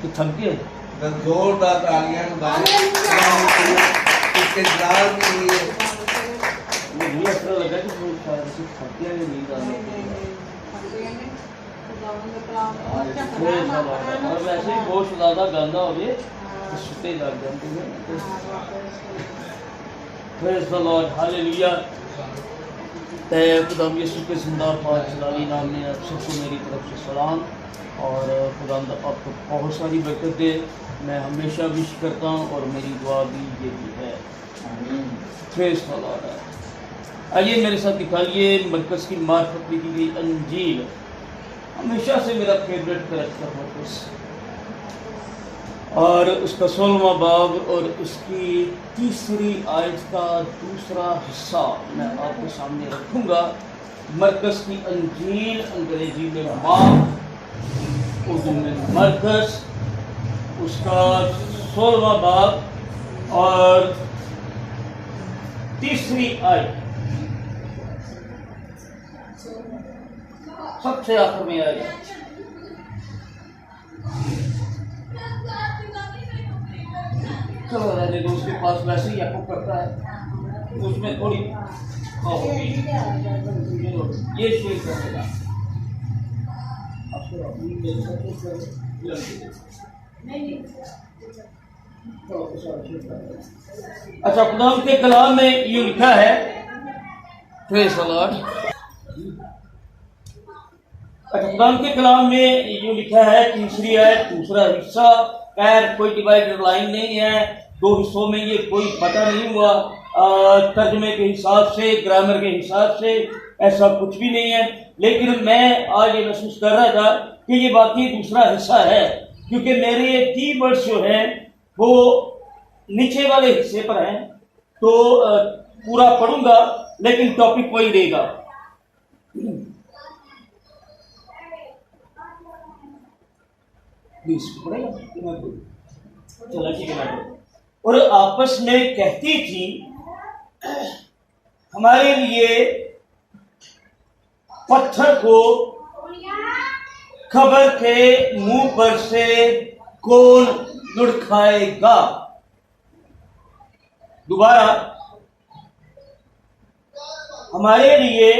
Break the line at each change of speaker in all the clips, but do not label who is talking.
कि थक गए?
जोरदार तालियां बजाएं इसके जलाल के लिए।
मुझे ऐसा लगा कि वो शायद से थक गया या नींद आ रही है। और वैसे ही बहुत ज़्यादा गंदा हो गए तो सुते लग जाते हैं। Praise the Lord, hallelujah. खुदा यीशु के जिंदा पाक जलाली नाम में आप सबको मेरी तरफ से सलाम। और खुदा आपको बहुत सारी बरकत दे। मैं हमेशा विश करता हूँ और मेरी दुआ भी यही है। Praise the Lord. आइए मेरे साथ दिखाइए मरकज़ की मार्फत लिखी गई अंजील, हमेशा से मेरा फेवरेट करैक्टर मरकज़, और उसका 16वां बाब और उसकी तीसरी आयत का दूसरा हिस्सा मैं आपके सामने रखूँगा। मरकज़ की अंजील, अंग्रेजी में मार्क, उर्दू में मरकज़, उसका 16वां बाब और तीसरी आयत सबसे आखिर में आएगा। चलो रहने दो, उसके पास वैसे ही आपको करता है, उसमें थोड़ी ये शेयर करेगा। अच्छा, खुदा के कलाम में ये लिखा है, प्रेज़ द लॉर्ड। खुदा के कलाम में ये लिखा है, तीसरी आयत दूसरा हिस्सा। खैर कोई डिवाइडेड लाइन नहीं है, दो हिस्सों में ये कोई पता नहीं हुआ। तर्जमे के हिसाब से, ग्रामर के हिसाब से ऐसा कुछ भी नहीं है। लेकिन मैं आज ये महसूस कर रहा था कि ये वाकई दूसरा हिस्सा है, क्योंकि मेरे ये कीवर्ड्स जो हैं वो नीचे वाले हिस्से पर हैं। तो पूरा पढ़ूंगा लेकिन टॉपिक वही रहेगा। चलो ठीक है। और आपस में कहती थी, हमारे लिए पत्थर को खबर के मुंह पर से कौन लुढ़काएगा। दोबारा, हमारे लिए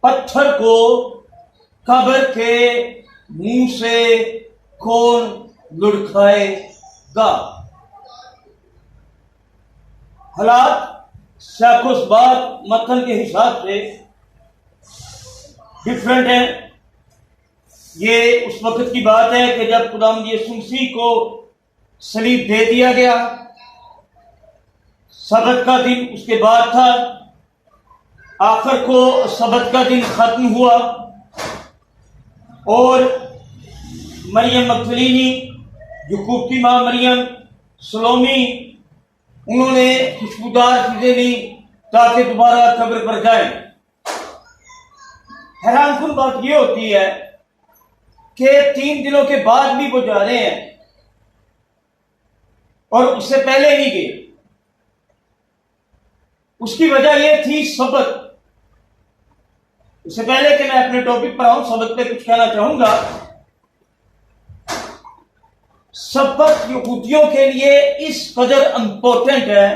पत्थर को खबर के मुंह से कौन लुढ़काएगा। हालात शाखोस बात मतन के हिसाब से डिफरेंट है। ये उस वक्त की बात है कि जब खुदावंद यीशु मसीह को सलीब दे दिया गया, सबत का दिन उसके बाद था, आखिर को सबत का दिन खत्म हुआ और मरियम मगदलीनी, याकूब की मां मरियम, सलोमी, उन्होंने खुशबूदार चीजें ली ताकि दोबारा कब्र पर जाए। हैरानकुन बात यह होती है कि 3 दिनों के बाद भी वो जा रहे हैं और उससे पहले नहीं गए। उसकी वजह यह थी सबत। उससे पहले कि मैं अपने टॉपिक पर आऊं, सबत पे कुछ कहना चाहूंगा। सबत यहूदियों के लिए इस कदर इंपॉर्टेंट है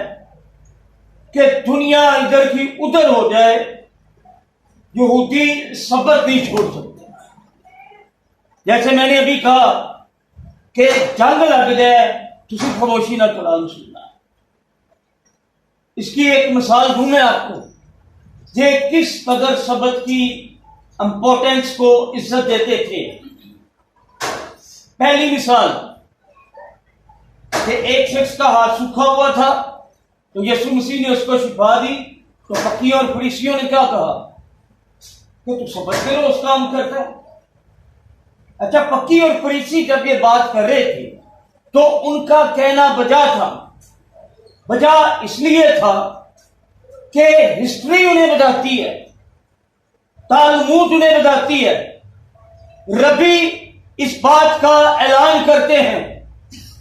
कि दुनिया इधर की उधर हो जाए, यहूदी सबत नहीं छोड़ सकते। जैसे मैंने अभी कहा कि जंग लग जाए तो सिर्फ खामोशी ना कुरान सुनना। इसकी एक मिसाल दूं मैं आपको, ये किस कदर सबत की इंपॉर्टेंस को इज्जत देते थे। पहली मिसाल कि एक शख्स का हाथ सूखा हुआ था तो यीशु मसीह ने उसको शिफा दी। तो फकीह और फरीसियों ने क्या कहा कि तू सबत के रोज काम करता है। अच्छा, फकीह और फरीसी जब ये बात कर रहे थे तो उनका कहना बजा था। बजा इसलिए था कि हिस्ट्री उन्हें बताती है, तालमूद उन्हें बताती है, रबी इस बात का ऐलान करते हैं,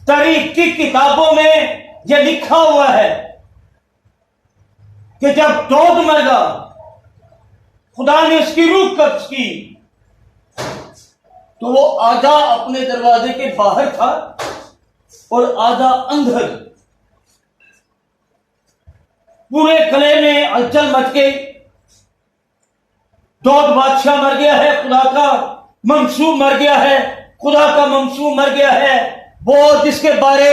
तारीख की किताबों में यह लिखा हुआ है कि जब दौद मरगा खुदा ने उसकी रूह कब्ज की तो वो आधा अपने दरवाजे के बाहर था और आधा अंदर। पूरे किले में हलचल मच गई। दाऊद बादशाह मर गया है, खुदा का मंसूब मर गया है, खुदा का मंसूब मर गया है। वो जिसके बारे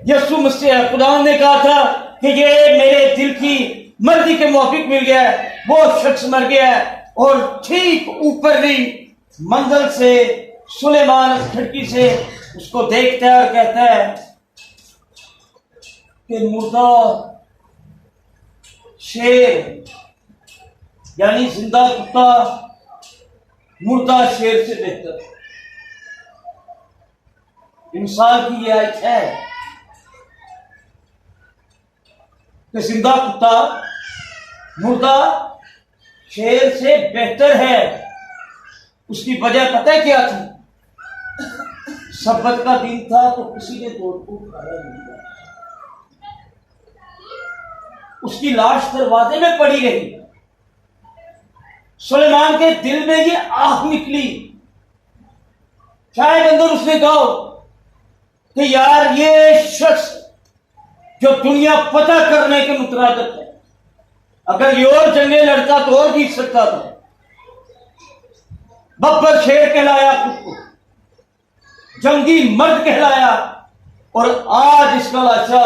यीशु मसीह खुदा ने कहा था कि ये मेरे दिल की मर्जी के मुआफिक मिल गया है, वो शख्स मर गया है। और ठीक ऊपरी मंजिल से सुलेमान खिड़की से उसको देखता है और कहता है कि मुर्दा शेर, यानी जिंदा कुत्ता मुर्दा शेर से बेहतर। इंसान की यह आयत है कि जिंदा कुत्ता मुर्दा शेर से बेहतर है। उसकी वजह पता है क्या थी? सब्बत का दिन था तो किसी ने दौड़ को खाया नहीं था। उसकी लाश दरवाजे में पड़ी रही। सुलेमान के दिल में ये आह निकली। शायद अंदर उसने कहा कि यार ये शख्स जो दुनिया पता करने के मुतरादिफ है, अगर ये और जंगे लड़ता तो और जीत सकता था। बब्बर शेर कहलाया खुद को, जंगी मर्द कहलाया, और आज इसका लाशा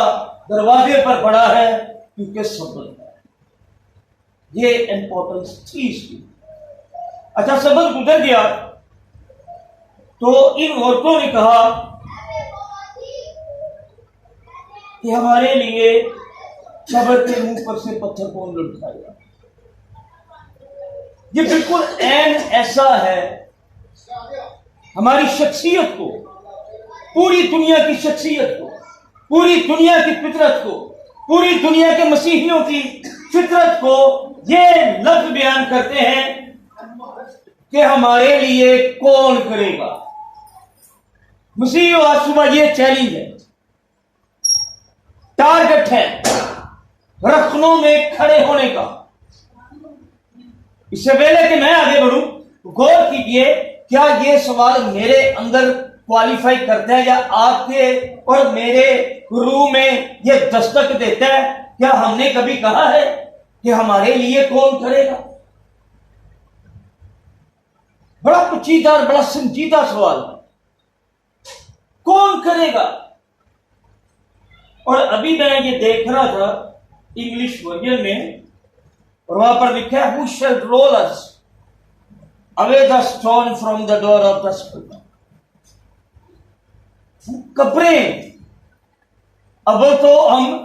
दरवाजे पर पड़ा है क्योंकि सबक है। ये इंपॉर्टेंस थी इसकी। अच्छा, सबक गुजर गया तो इन औरतों ने कहा कि हमारे लिए कब्र के मुंह पर से पत्थर कौन लुढ़काएगा। ये बिल्कुल ऐन ऐसा है हमारी शख्सियत को, पूरी दुनिया की शख्सियत को, पूरी दुनिया की फितरत को, पूरी दुनिया के मसीहियों की फितरत को ये लफ्ज बयान करते हैं कि हमारे लिए कौन करेगा। मसीहियों, आज सुबह ये चैलेंज है, टारगेट है रखनों में खड़े होने का। इससे पहले कि मैं आगे बढ़ूं, गौर कीजिए, क्या ये सवाल मेरे अंदर क्वालिफाई करता है या आपके और मेरे रूह में ये दस्तक देता है? क्या हमने कभी कहा है कि हमारे लिए कौन करेगा? बड़ा पेचीदा और बड़ा संजीदा सवाल है, कौन करेगा? और अभी मैं ये देख रहा था इंग्लिश वर्जन में, और वहां पर लिखा है, Who shall roll us away the stone from the door of the sepulchre? कब्रें, अब तो हम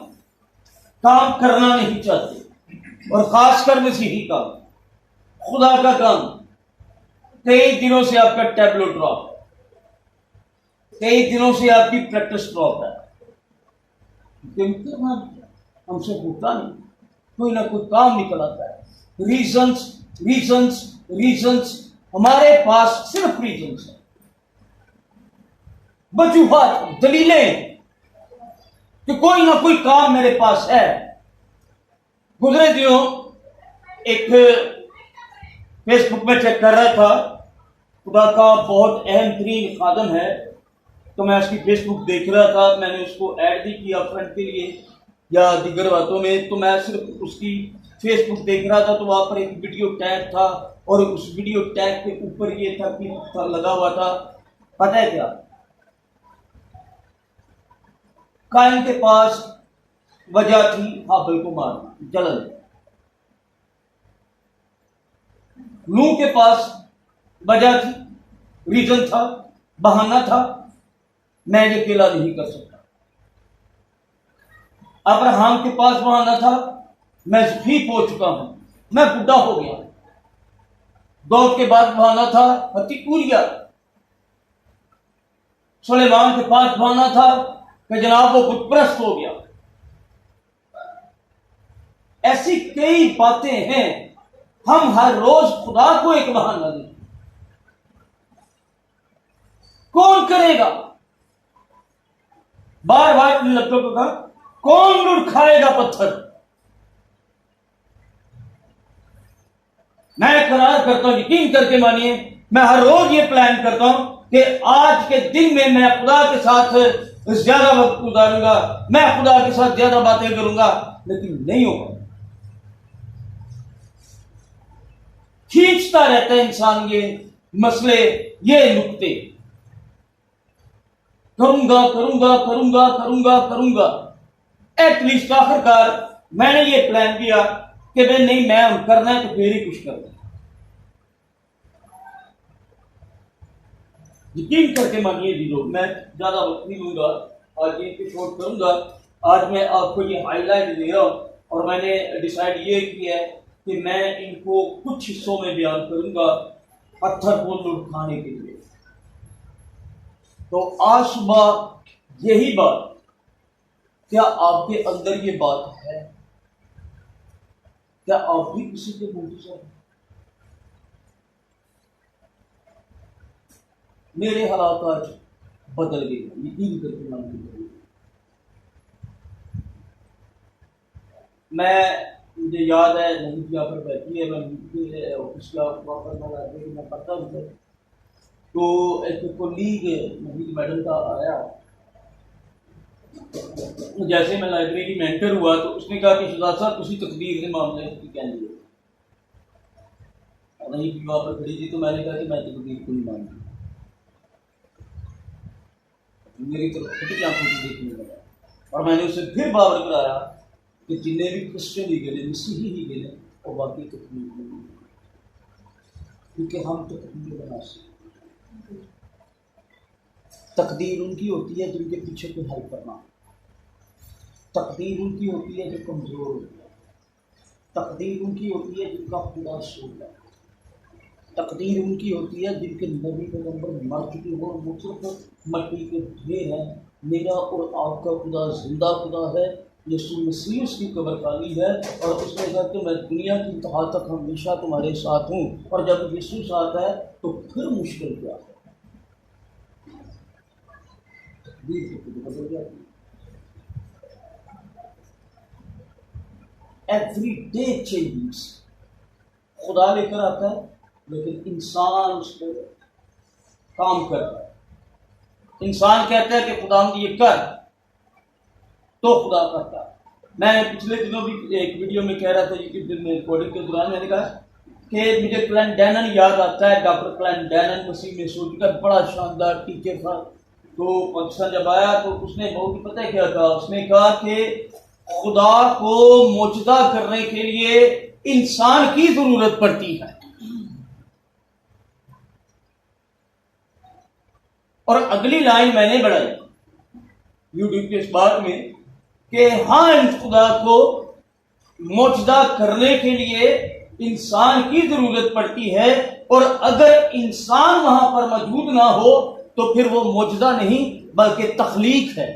काम करना नहीं चाहते, और खासकर मसीही काम, खुदा का काम। कई दिनों से आपका टैबलो ड्रॉप है, कई दिनों से आपकी प्रैक्टिस ड्रॉप है, हमसे होता नहीं, कोई ना कोई काम निकल आता है। रीजंस रीजंस रीजंस, हमारे पास सिर्फ रीजंस है, वजूहात, दलीलें कि कोई ना कोई काम मेरे पास है। गुजरे दिनों एक फेसबुक में चेक कर रहा था, खुदा का बहुत अहम तरीन खादम है, तो मैं उसकी फेसबुक देख रहा था। मैंने उसको ऐड भी किया फ्रेंड के लिए या दीगर बातों में, तो मैं सिर्फ उसकी फेसबुक देख रहा था। तो वहां पर एक वीडियो टैग था, और उस वीडियो टैग के ऊपर ये था कि लगा हुआ था, पता है क्या? कायन के पास वजह थी हाबिल को मारना, जलन। नूह के पास वजह थी, रीजन था, बहाना था, मैं ये अकेला नहीं कर सकता। अब्राहम के पास बहाना था, मैं ठीक हो चुका हूं, मैं बुढ़ा हो गया। दाऊद के बाद बहाना था, हत्या। सुलेमान के पास बहाना था कि जनाब वो बुतप्रस्त हो गया। ऐसी कई बातें हैं, हम हर रोज खुदा को एक बहाना दें। कौन करेगा? बार बार इन लफ्जों को कहा, कौन लुढ़काएगा पत्थर? मैं करार करता हूं, यकीन करके मानिए, मैं हर रोज ये प्लान करता हूं कि आज के दिन में मैं खुदा के साथ ज्यादा वक्त गुजारूंगा, मैं खुदा के साथ ज्यादा बातें करूंगा, लेकिन नहीं होगा। खींचता रहता है इंसान ये मसले, ये नुक्ते, करूंगा करूंगा करूंगा करूंगा करूंगा। एटलीस्ट आखिरकार मैंने ये प्लान किया कि भाई नहीं, मैं करना है तो फिर ही कुछ करना है। यकीन करके मानिए जी लोग, मैं ज्यादा वक्त नहीं लूंगा, आज ये एपिसोड करूंगा। आज मैं आपको ये हाईलाइट दे रहा हूं और मैंने डिसाइड ये किया है कि मैं इनको कुछ हिस्सों में बयान करूंगा पत्थर को लुढ़काने के लिए। तो आज सुबह यही बात, क्या आपके अंदर ये बात है? क्या आप भी किसी के मुंतज़िर हैं? मेरे हालात आज बदल गए, यकीन करके मानिए। मुझे याद है नहीद यहाँ पर बैठी है, मैं ऑफिस का वहाँ पर मैं पढ़ता हूँ, तो एक कोलीग नहीद मैडम का आया। जैसे मैं लाइब्रेरी में एंटर हुआ तो उसने कहा कि शुजात साहब उसी तकदीर के मामले की कहनी है। नहीं वहाँ पर खड़ी थी तो मैंने कहा कि मैं तकदीर को नहीं मानती। मेरी तरफ फटी आंखों से देखने लगा और मैंने उसे फिर बावर कराया कि जिन्हें भी क्रिश्चियन ही गए, मसीही ही गए, और बाकी तकदीर नहीं, क्योंकि हम तो तकदीर बना सकते। तकदीर उनकी होती है जिनके पीछे कोई हेल्प करना, तकदीर उनकी होती है जो कमजोर होती है, तकदीर उनकी होती है जिनका खुदा सोता है, तकदीर उनकी होती है जिनके नबी पैगंबर मर चुके हो, वो सिर्फ मट्टी के ढेर हैं। मेरा और आपका खुदा जिंदा खुदा है, यीशु मसीह उसकी कब्र खाली है, और उसने कहा कि मैं दुनिया की इंतहा तक हमेशा तुम्हारे साथ हूँ। और जब यीशु साथ है तो फिर मुश्किल क्या है? तकदीर तो बदल जाती है। एवरी डे चेंजेस, खुदा लेकर आता है लेकिन इंसान उस पर काम करता है। इंसान कहता है कि खुदा ये कर, तो खुदा करता है। मैं पिछले दिनों भी एक वीडियो में कह रहा था, यूट्यूब में रिकॉर्डिंग के दौरान मैंने कहा कि मुझे क्लैंडेनन याद आता है। डॉक्टर क्लैंडेनन मसीह मैसूर का बड़ा शानदार टीचर था। तो पाकिस्तान जब आया तो उसने बहुत पता है क्या कहा, उसने कहा कि खुदा को मौजूदा करने के लिए इंसान की जरूरत पड़ती है। और अगली लाइन मैंने बढ़ाई यूट्यूब के इस बात में कि हाँ, इस खुदा को मौजूदा करने के लिए इंसान की जरूरत पड़ती है, और अगर इंसान वहां पर मौजूद ना हो तो फिर वो मौजूदा नहीं बल्कि तख्लीक है।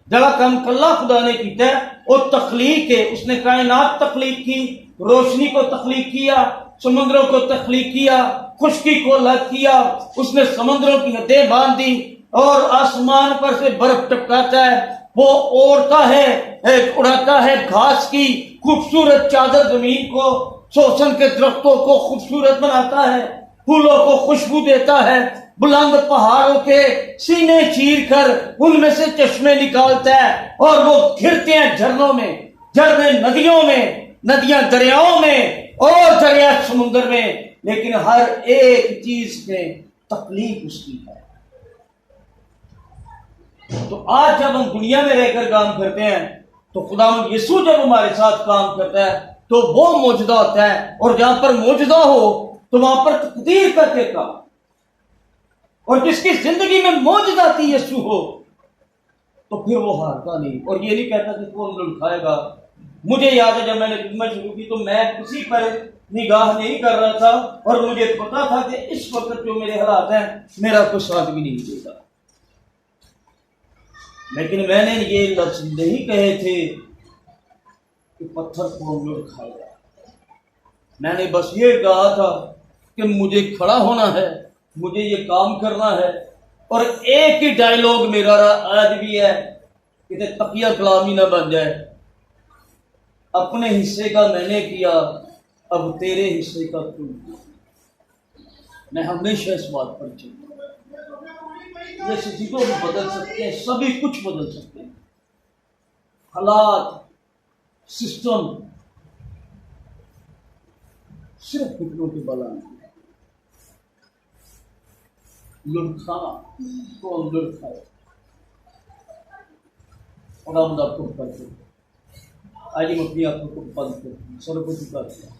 जड़ा काम कल्ला खुदा ने किया वो तख्लीक है। उसने कायनात तख्लीक की, रोशनी को तख्लीक किया, समुद्रों को तख्लीक किया, खुश्की को अलग किया, उसने समुद्रों की हदें बांध दी और आसमान पर से बर्फ टपकाता है, वो ओढ़ता है, उड़ाता है घास की खूबसूरत चादर, जमीन को, शोषण के दरख्तों को खूबसूरत बनाता है, फूलों को खुशबू देता है, बुलंद पहाड़ों के सीने चीर कर उनमें से चश्मे निकालता है, और वो घिरते हैं झरनों में, झरने नदियों में, नदियां दरियाओं में, और दरिया समुद्र में। लेकिन हर एक चीज में तकलीफ उसकी है। तो आज जब हम दुनिया में रहकर काम करते हैं तो खुदा यीशु जब हमारे साथ काम करता है तो वो मौजूदा होता है, और जहां पर मौजूदा हो तो वहां पर तकदीर करके काम। और जिसकी जिंदगी में मौजूदाती यीशु हो तो फिर वो हारता नहीं, और ये नहीं कहता कि कौन लुढ़काएगा। मुझे याद है जब मैंने खिदमत शुरू की तो मैं किसी पर निगाह नहीं कर रहा था, और मुझे पता था कि इस वक्त जो मेरे हालात हैं मेरा कोई साथ भी नहीं देगा। लेकिन मैंने ये लफ्ज नहीं कहे थे कि पत्थर को लुढ़काएगा। मैंने बस ये कहा था कि मुझे खड़ा होना है, मुझे ये काम करना है। और एक ही डायलॉग मेरा आज भी है कि तकिया कलामी ना बन जाए, अपने हिस्से का मैंने किया, अब तेरे हिस्से का तू। मैं हमेशा इस बात पर चलता हूं, जैसे चीजों भी बदल सकते हैं, सभी कुछ बदल सकते हैं, हालात, सिस्टम, सिर्फ घुटनों के बल आने। लुढ़काना, कौन लुढ़काए? और हम आपको करते हैं। आज हम अपनी आंखों को बंद करते हैं, सर्वोपरि करते हैं।